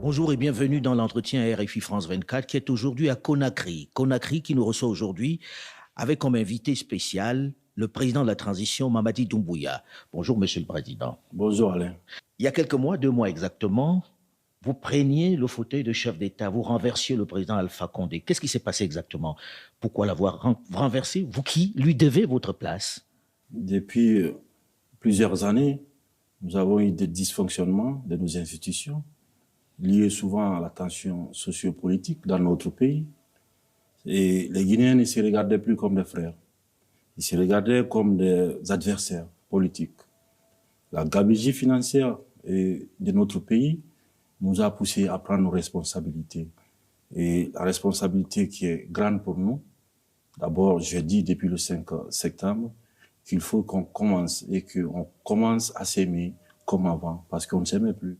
Bonjour et bienvenue dans l'entretien RFI France 24 qui est aujourd'hui à Conakry. Conakry qui nous reçoit aujourd'hui avec comme invité spécial le président de la transition, Mamadi Doumbouya. Bonjour Monsieur le Président. Bonjour Alain. Il y a quelques mois, 2 mois exactement, vous preniez le fauteuil de chef d'État, vous renversiez le président Alpha Condé. Qu'est-ce qui s'est passé exactement? Pourquoi l'avoir renversé? Vous qui lui devez votre place? Depuis plusieurs années, nous avons eu des dysfonctionnements de nos institutions, liés souvent à la tension sociopolitique dans notre pays. Et les Guinéens ne se regardaient plus comme des frères. Ils se regardaient comme des adversaires politiques. La gabegie financière de notre pays nous a poussés à prendre nos responsabilités. Et la responsabilité qui est grande pour nous, d'abord, je dis depuis le 5 septembre, qu'il faut qu'on commence et qu'on commence à s'aimer comme avant, parce qu'on ne s'aimait plus.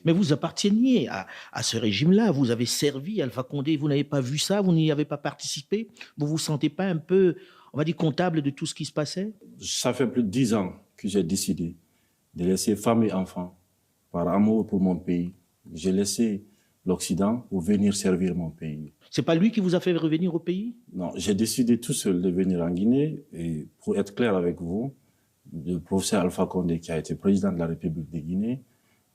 Mais vous apparteniez à ce régime-là, vous avez servi Alpha Condé, vous n'avez pas vu ça, vous n'y avez pas participé, vous ne vous sentez pas un peu, on va dire, comptable de tout ce qui se passait? Ça fait plus de 10 ans que j'ai décidé de laisser femme et enfants par amour pour mon pays. J'ai laissé l'Occident pour venir servir mon pays. C'est pas lui qui vous a fait revenir au pays? Non, j'ai décidé tout seul de venir en Guinée et pour être clair avec vous, le professeur Alpha Condé qui a été président de la République de Guinée,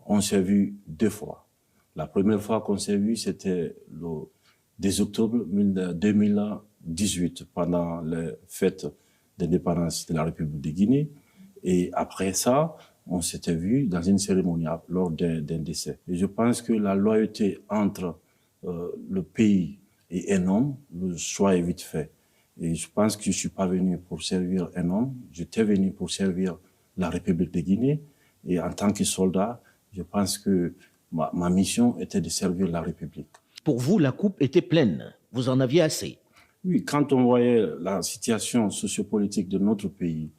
on s'est vu 2 fois. La première fois qu'on s'est vu, c'était le 10 octobre 2018 pendant les fêtes d'indépendance de la République de Guinée. Et après ça, on s'était vu dans une cérémonie lors d'un décès. Et je pense que la loyauté entre le pays et un homme, le choix est vite fait. Et je pense que je suis pas venu pour servir un homme, j'étais venu pour servir la République de Guinée. Et en tant que soldat, je pense que ma mission était de servir la République. Pour vous, la coupe était pleine, vous en aviez assez? Oui, quand on voyait la situation sociopolitique de notre pays,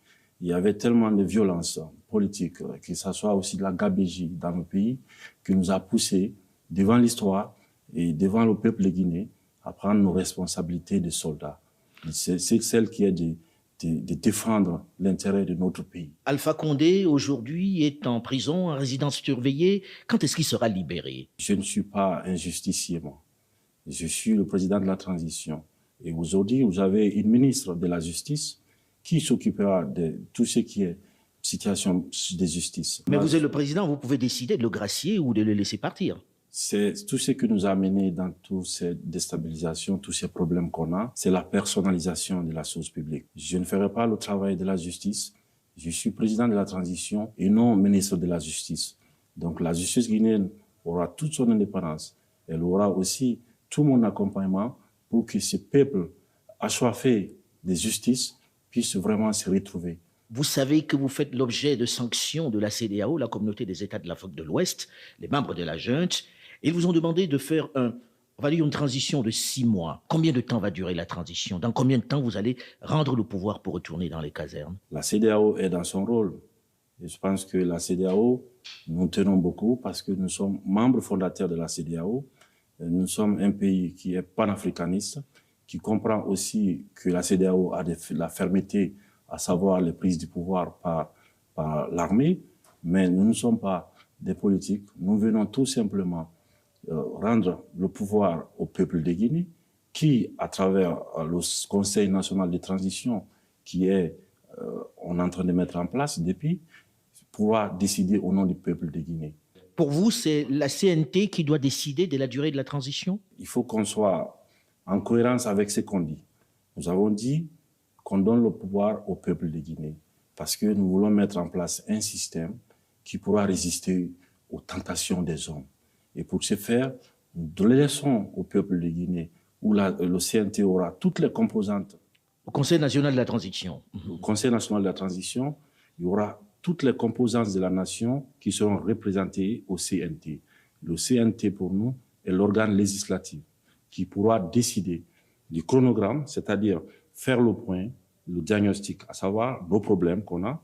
il y avait tellement de violence politique, que ça soit aussi de la gabegie dans nos pays, qui nous a poussés devant l'histoire et devant le peuple guinéen à prendre nos responsabilités de soldats. C'est celle qui est de défendre l'intérêt de notre pays. Alpha Condé, aujourd'hui, est en prison, en résidence surveillée. Quand est-ce qu'il sera libéré? Je ne suis pas un justicier, moi. Je suis le président de la transition. Et aujourd'hui, vous avez une ministre de la Justice qui s'occupera de tout ce qui est situation de justice. Mais vous êtes le président, vous pouvez décider de le gracier ou de le laisser partir. C'est tout ce qui nous a amené dans toutes ces déstabilisations, tous ces problèmes qu'on a, c'est la personnalisation de la chose publique. Je ne ferai pas le travail de la justice. Je suis président de la transition et non ministre de la Justice. Donc la justice guinéenne aura toute son indépendance. Elle aura aussi tout mon accompagnement pour que ce peuple assoiffé de justice puisse vraiment se retrouver. Vous savez que vous faites l'objet de sanctions de la CEDEAO, la communauté des États de l'Afrique de l'Ouest, les membres de la junte. Ils vous ont demandé de faire on va dire une transition de 6 mois. Combien de temps va durer la transition? Dans combien de temps vous allez rendre le pouvoir pour retourner dans les casernes? La CEDEAO est dans son rôle. Et je pense que la CEDEAO, nous tenons beaucoup parce que nous sommes membres fondateurs de la CEDEAO. Nous sommes un pays qui est panafricaniste, qui comprend aussi que la CEDEAO a de la fermeté, à savoir les prises du pouvoir par l'armée. Mais nous ne sommes pas des politiques. Nous venons tout simplement rendre le pouvoir au peuple de Guinée, qui, à travers le Conseil national de transition, qui est, on est en train de mettre en place depuis, pourra décider au nom du peuple de Guinée. Pour vous, c'est la CNT qui doit décider de la durée de la transition? Il faut qu'on soit en cohérence avec ce qu'on dit. Nous avons dit qu'on donne le pouvoir au peuple de Guinée parce que nous voulons mettre en place un système qui pourra résister aux tentations des hommes. Et pour ce faire, nous laissons au peuple de Guinée où le CNT aura toutes les composantes. Au Conseil national de la transition. Au Conseil national de la transition, il y aura toutes les composantes de la nation qui seront représentées au CNT. Le CNT, pour nous, est l'organe législatif qui pourra décider du chronogramme, c'est-à-dire faire le point, le diagnostic, à savoir nos problèmes qu'on a,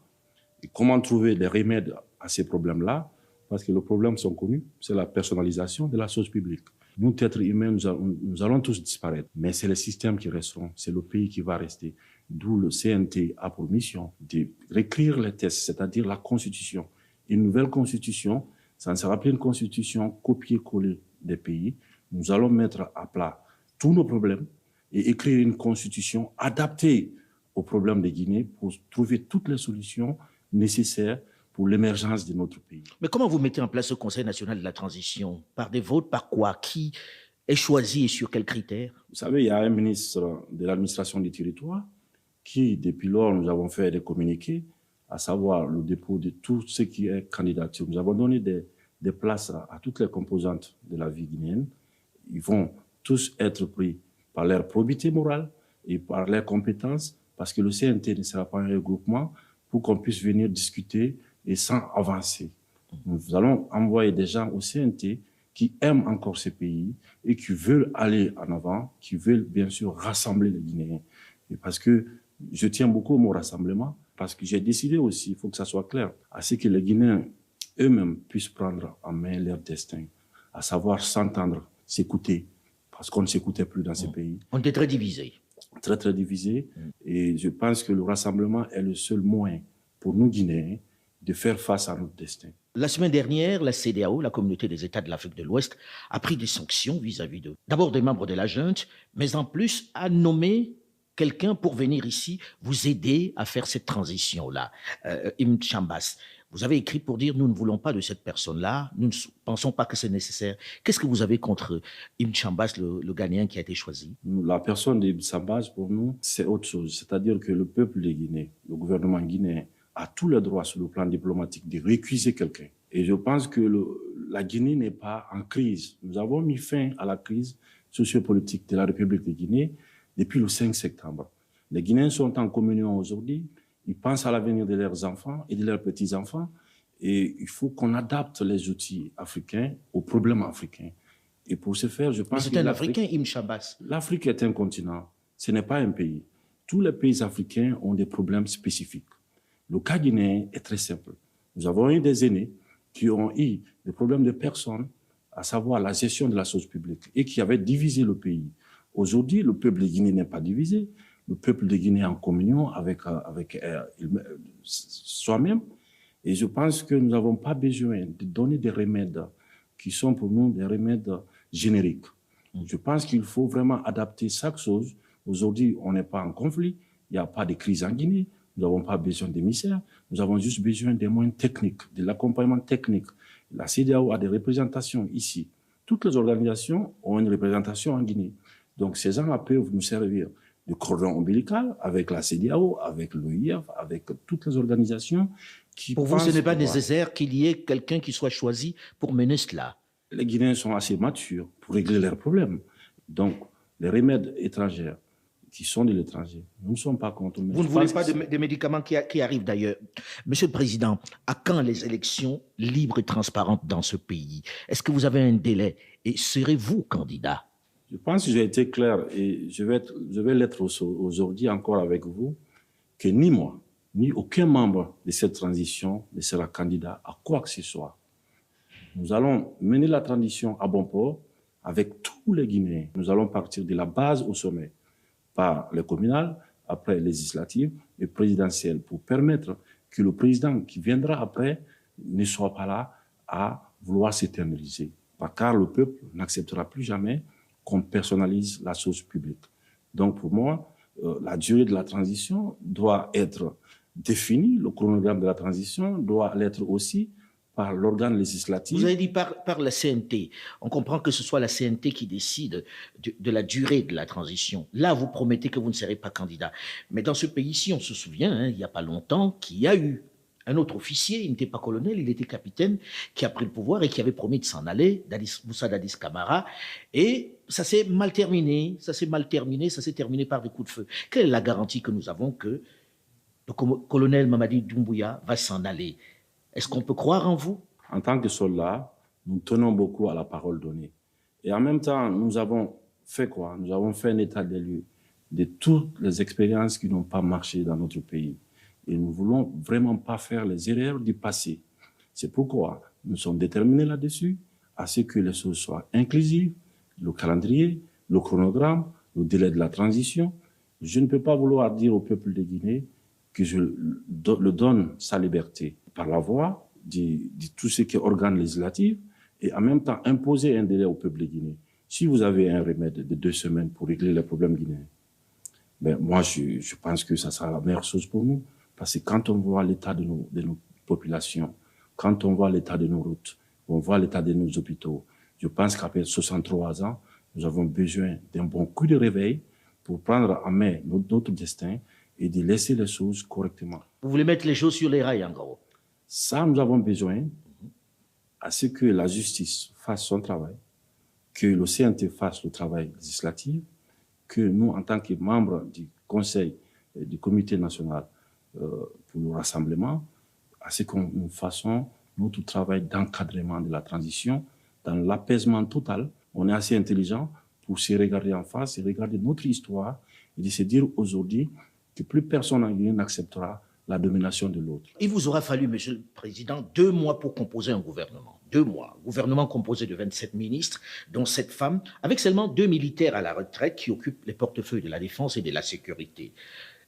et comment trouver des remèdes à ces problèmes-là, parce que les problèmes sont connus, c'est la personnalisation de la chose publique. Nous, êtres humains, nous allons tous disparaître, mais c'est les systèmes qui resteront, c'est le pays qui va rester. D'où le CNT a pour mission de réécrire les textes, c'est-à-dire la constitution. Une nouvelle constitution, ça ne sera plus une constitution copier-coller des pays, nous allons mettre à plat tous nos problèmes et écrire une constitution adaptée aux problèmes de Guinée pour trouver toutes les solutions nécessaires pour l'émergence de notre pays. Mais comment vous mettez en place ce Conseil national de la transition? Par des votes, par quoi? Qui est choisi et sur quels critères? Vous savez, il y a un ministre de l'administration du territoire qui, depuis lors, nous avons fait des communiqués, à savoir le dépôt de tout ce qui est candidature. Nous avons donné des places à toutes les composantes de la vie guinéenne. Ils vont tous être pris par leur probité morale et par leurs compétences, parce que le CNT ne sera pas un regroupement pour qu'on puisse venir discuter et sans avancer. Nous allons envoyer des gens au CNT qui aiment encore ce pays et qui veulent aller en avant, qui veulent bien sûr rassembler les Guinéens. Et parce que je tiens beaucoup au mot rassemblement, parce que j'ai décidé aussi, il faut que ça soit clair, à ce que les Guinéens eux-mêmes puissent prendre en main leur destin, à savoir s'entendre, s'écouter, parce qu'on ne s'écoutait plus dans ces pays. On était très divisés. Très, très divisés. Et je pense que le rassemblement est le seul moyen pour nous Guinéens de faire face à notre destin. La semaine dernière, la CEDEAO, la communauté des États de l'Afrique de l'Ouest, a pris des sanctions vis-à-vis d'abord des membres de la junte, mais en plus a nommé quelqu'un pour venir ici vous aider à faire cette transition-là. Ibn Chambas, vous avez écrit pour dire nous ne voulons pas de cette personne-là, nous ne pensons pas que c'est nécessaire. Qu'est-ce que vous avez contre Ibn Chambas, le Ghanéen qui a été choisi? La personne d'Ibn Chambas, pour nous, c'est autre chose. C'est-à-dire que le peuple de Guinée, le gouvernement guinéen, a tous les droits sur le plan diplomatique de récuser quelqu'un. Et je pense que la Guinée n'est pas en crise. Nous avons mis fin à la crise sociopolitique de la République de Guinée depuis le 5 septembre. Les Guinéens sont en communion aujourd'hui. Ils pensent à l'avenir de leurs enfants et de leurs petits-enfants. Et il faut qu'on adapte les outils africains aux problèmes africains. Et pour ce faire, je pense que... C'est un Africain, Ibn Chambas. L'Afrique est un continent. Ce n'est pas un pays. Tous les pays africains ont des problèmes spécifiques. Le cas guinéen est très simple. Nous avons eu des aînés qui ont eu des problèmes de personnes, à savoir la gestion de la chose publique, et qui avaient divisé le pays. Aujourd'hui, le peuple de Guinée n'est pas divisé. Le peuple de Guinée est en communion avec soi-même. Et je pense que nous n'avons pas besoin de donner des remèdes qui sont pour nous des remèdes génériques. Je pense qu'il faut vraiment adapter chaque chose. Aujourd'hui, on n'est pas en conflit. Il n'y a pas de crise en Guinée. Nous n'avons pas besoin d'émissaires. Nous avons juste besoin des moyens techniques, de l'accompagnement technique. La CEDEAO a des représentations ici. Toutes les organisations ont une représentation en Guinée. Donc, ces gens-là peuvent nous servir de cordon ombilical avec la CEDEAO, avec l'OIF, avec toutes les organisations qui... Pour vous, ce n'est pas nécessaire qu'il y ait quelqu'un qui soit choisi pour mener cela? Les Guinéens sont assez matures pour régler leurs problèmes. Donc, les remèdes étrangers qui sont de l'étranger, nous ne sommes pas contre. Vous ne voulez pas de médicaments qui arrivent d'ailleurs. Monsieur le Président, à quand les élections libres et transparentes dans ce pays? Est-ce que vous avez un délai? Et serez-vous candidat? Je pense que j'ai été clair et je vais l'être aujourd'hui encore avec vous, que ni moi, ni aucun membre de cette transition ne sera candidat à quoi que ce soit. Nous allons mener la transition à bon port avec tous les Guinéens. Nous allons partir de la base au sommet, par les communales, après les législatives et présidentielles, pour permettre que le président qui viendra après ne soit pas là à vouloir s'éterniser. Car le peuple n'acceptera plus jamais qu'on personnalise la chose publique. Donc pour moi, la durée de la transition doit être définie, le chronogramme de la transition doit l'être aussi par l'organe législatif. Vous avez dit par la CNT. On comprend que ce soit la CNT qui décide de la durée de la transition. Là, vous promettez que vous ne serez pas candidat. Mais dans ce pays-ci, on se souvient, il n'y a pas longtemps, qu'il y a eu un autre officier, il n'était pas colonel, il était capitaine, qui a pris le pouvoir et qui avait promis de s'en aller, Moussa Dadis Camara. Et ça s'est mal terminé, ça s'est terminé par des coups de feu. Quelle est la garantie que nous avons que le colonel Mamadi Doumbouya va s'en aller? Est-ce qu'on peut croire en vous? En tant que soldats, nous tenons beaucoup à la parole donnée. Et en même temps, nous avons fait quoi? Nous avons fait un état des lieux de toutes les expériences qui n'ont pas marché dans notre pays. Et nous ne voulons vraiment pas faire les erreurs du passé. C'est pourquoi nous sommes déterminés là-dessus, à ce que les choses soient inclusives, le calendrier, le chronogramme, le délai de la transition. Je ne peux pas vouloir dire au peuple de Guinée que je le donne sa liberté par la voie de tout ce qui est organe législatif et en même temps imposer un délai au peuple guinéen. Si vous avez un remède de 2 semaines pour régler les problèmes guinéens, ben moi, je pense que ça sera la meilleure chose pour nous. Parce que quand on voit l'état de nos populations, quand on voit l'état de nos routes, on voit l'état de nos hôpitaux, je pense qu'après 63 ans, nous avons besoin d'un bon coup de réveil pour prendre en main notre destin et de laisser les choses correctement. Vous voulez mettre les choses sur les rails, en gros? Ça, nous avons besoin à ce que la justice fasse son travail, que le CNT fasse le travail législatif, que nous, en tant que membres du Conseil et du Comité national pour le rassemblement, à ce que nous fassions notre travail d'encadrement de la transition dans l'apaisement total. On est assez intelligent pour se regarder en face et regarder notre histoire et de se dire aujourd'hui que plus personne en Guinée n'acceptera la domination de l'autre. Il vous aura fallu, Monsieur le Président, 2 mois pour composer un gouvernement. 2 mois. Un gouvernement composé de 27 ministres, dont 7 femmes, avec seulement 2 militaires à la retraite qui occupent les portefeuilles de la défense et de la sécurité.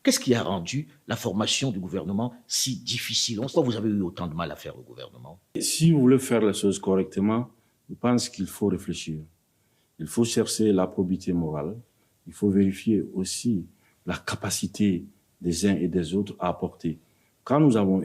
Qu'est-ce qui a rendu la formation du gouvernement si difficile? Pourquoi vous avez eu autant de mal à faire le gouvernement? Et si vous voulez faire les choses correctement, je pense qu'il faut réfléchir. Il faut chercher la probité morale. Il faut vérifier aussi la capacité des uns et des autres à apporter. Quand nous avons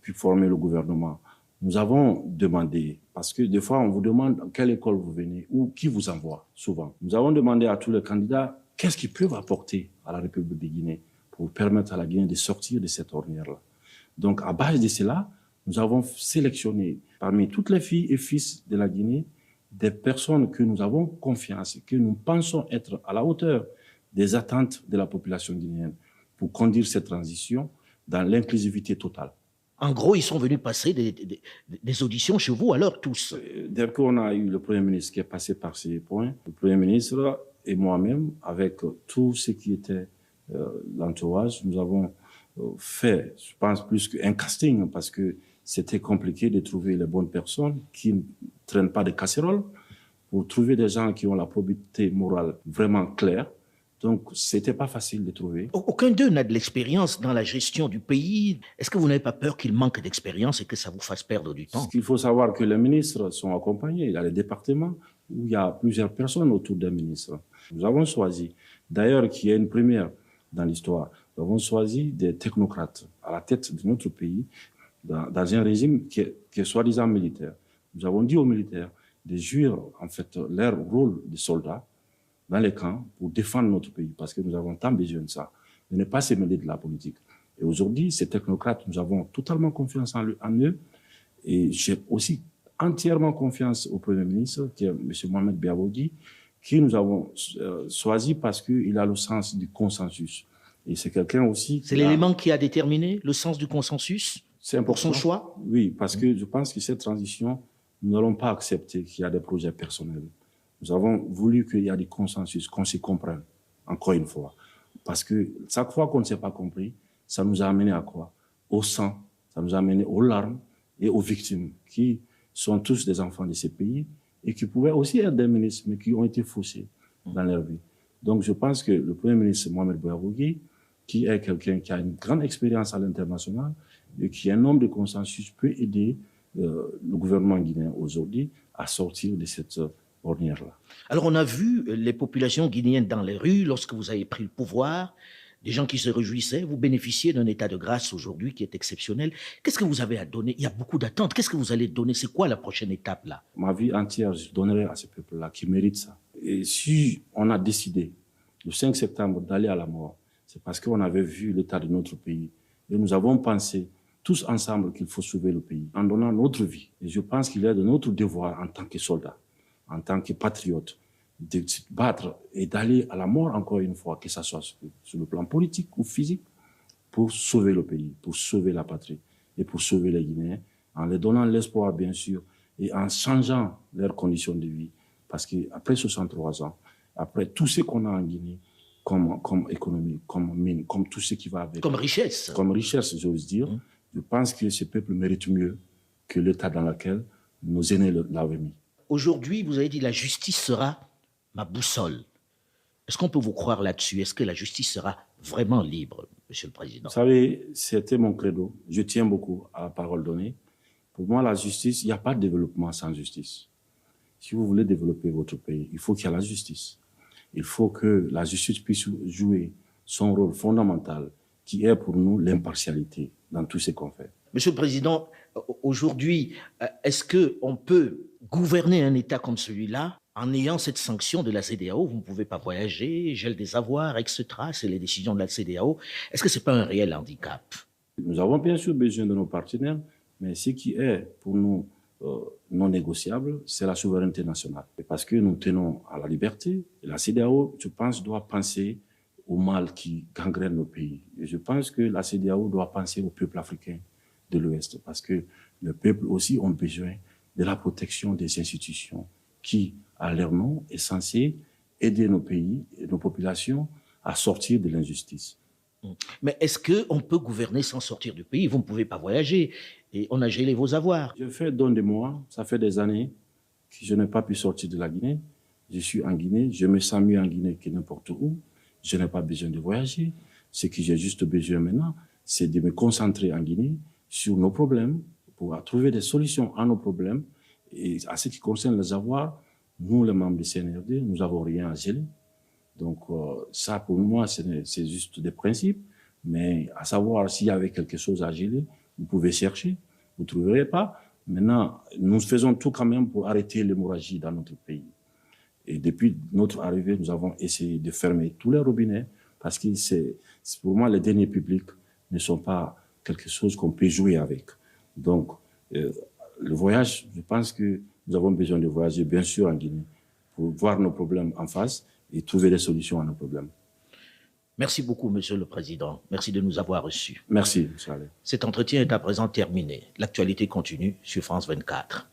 pu former le gouvernement, nous avons demandé, parce que des fois on vous demande à quelle école vous venez ou qui vous envoie, souvent. Nous avons demandé à tous les candidats qu'est-ce qu'ils peuvent apporter à la République de Guinée pour permettre à la Guinée de sortir de cette ornière-là. Donc à base de cela, nous avons sélectionné parmi toutes les filles et fils de la Guinée des personnes que nous avons confiance et que nous pensons être à la hauteur des attentes de la population guinéenne pour conduire cette transition dans l'inclusivité totale. En gros, ils sont venus passer des auditions chez vous, alors tous. Dès qu'on a eu le Premier ministre qui est passé par ces points, le Premier ministre et moi-même, avec tout ce qui était l'entourage, nous avons fait, je pense, plus qu'un casting, parce que c'était compliqué de trouver les bonnes personnes qui ne traînent pas de casseroles, pour trouver des gens qui ont la probité morale vraiment claire. Donc, c'était pas facile de trouver. Aucun d'eux n'a de l'expérience dans la gestion du pays. Est-ce que vous n'avez pas peur qu'ils manquent d'expérience et que ça vous fasse perdre du temps? Il faut savoir que les ministres sont accompagnés. Il y a les départements où il y a plusieurs personnes autour des ministres. Nous avons choisi, d'ailleurs, qui est une première dans l'histoire, nous avons choisi des technocrates à la tête de notre pays dans un régime qui est soi-disant militaire. Nous avons dit aux militaires de jouer en fait leur rôle de soldats dans les camps pour défendre notre pays, parce que nous avons tant besoin de ça, de ne pas se mêler de la politique. Et aujourd'hui, ces technocrates, nous avons totalement confiance en eux, et j'ai aussi entièrement confiance au Premier ministre, qui est M. Mohamed Biabogui, qui nous avons choisi parce qu'il a le sens du consensus. Et c'est quelqu'un aussi... C'est l'élément qui a déterminé le sens du consensus? C'est important. Pour son choix? Oui, parce que je pense que cette transition, nous n'allons pas accepter qu'il y a des projets personnels. Nous avons voulu qu'il y ait des consensus, qu'on se comprenne, encore une fois. Parce que chaque fois qu'on ne s'est pas compris, ça nous a amené à quoi? Au sang, ça nous a amené aux larmes et aux victimes, qui sont tous des enfants de ces pays et qui pouvaient aussi être des ministres, mais qui ont été faussés dans leur vie. Donc je pense que le Premier ministre Mohamed Biabogui, qui est quelqu'un qui a une grande expérience à l'international et qui est un homme de consensus, peut aider le gouvernement guinéen aujourd'hui à sortir de cette ornière-là. Alors on a vu les populations guinéennes dans les rues lorsque vous avez pris le pouvoir, des gens qui se réjouissaient. Vous bénéficiez d'un état de grâce aujourd'hui qui est exceptionnel. Qu'est-ce que vous avez à donner? Il y a beaucoup d'attentes. Qu'est-ce que vous allez donner? C'est quoi la prochaine étape là? Ma vie entière, je donnerai à ce peuple-là qui mérite ça. Et si on a décidé le 5 septembre d'aller à la mort, c'est parce qu'on avait vu l'état de notre pays et nous avons pensé tous ensemble qu'il faut sauver le pays en donnant notre vie. Et je pense qu'il est de notre devoir en tant que soldats, en tant que patriotes, de se battre et d'aller à la mort encore une fois, que ce soit sur le plan politique ou physique, pour sauver le pays, pour sauver la patrie et pour sauver les Guinéens, en leur donnant l'espoir bien sûr et en changeant leurs conditions de vie. Parce qu'après 63 ans, après tout ce qu'on a en Guinée, comme économie, comme mine, comme tout ce qui va avec... Comme richesse. Comme richesse, j'ose dire. Je pense que ce peuple mérite mieux que l'état dans lequel nos aînés l'avaient mis. Aujourd'hui, vous avez dit la justice sera ma boussole. Est-ce qu'on peut vous croire là-dessus? Est-ce que la justice sera vraiment libre, Monsieur le Président? Vous savez, c'était mon credo. Je tiens beaucoup à la parole donnée Pour moi, la justice, il n'y a pas de développement sans justice. Si vous voulez développer votre pays, il faut qu'il y ait la justice. Il faut que la justice puisse jouer son rôle fondamental, qui est pour nous l'impartialité dans tout ce qu'on fait. Monsieur le Président, aujourd'hui, est-ce qu'on peut gouverner un État comme celui-là en ayant cette sanction de la CEDEAO? Vous ne pouvez pas voyager, gel des avoirs, etc. C'est les décisions de la CEDEAO. Est-ce que ce n'est pas un réel handicap? Nous avons bien sûr besoin de nos partenaires, mais ce qui est pour nous non négociable, c'est la souveraineté nationale. Parce que nous tenons à la liberté. Et la CEDEAO, je pense, doit penser au mal qui gangrène nos pays. Et je pense que la CEDEAO doit penser au peuple africain de l'Ouest, parce que le peuple aussi a besoin de la protection des institutions qui, à leur nom, est censée aider nos pays et nos populations à sortir de l'injustice. Mais est-ce qu'on peut gouverner sans sortir du pays? Vous ne pouvez pas voyager et on a gelé vos avoirs. Je fais don de moi, ça fait des années que je n'ai pas pu sortir de la Guinée. Je suis en Guinée, je me sens mieux en Guinée que n'importe où. Je n'ai pas besoin de voyager. Ce que j'ai juste besoin maintenant, c'est de me concentrer en Guinée sur nos problèmes, pour trouver des solutions à nos problèmes. Et à ce qui concerne les avoirs, nous, les membres du CNRD, nous n'avons rien à geler. Donc ça, pour moi, c'est juste des principes. Mais à savoir s'il y avait quelque chose à geler, vous pouvez chercher, vous ne trouverez pas. Maintenant, nous faisons tout quand même pour arrêter l'hémorragie dans notre pays. Et depuis notre arrivée, nous avons essayé de fermer tous les robinets parce que pour moi, les deniers publics ne sont pas quelque chose qu'on peut jouer avec. Donc, le voyage, je pense que nous avons besoin de voyager, bien sûr, en Guinée, pour voir nos problèmes en face et trouver des solutions à nos problèmes. Merci beaucoup, Monsieur le Président. Merci de nous avoir reçus. Merci, M. Allais. Cet entretien est à présent terminé. L'actualité continue sur France 24.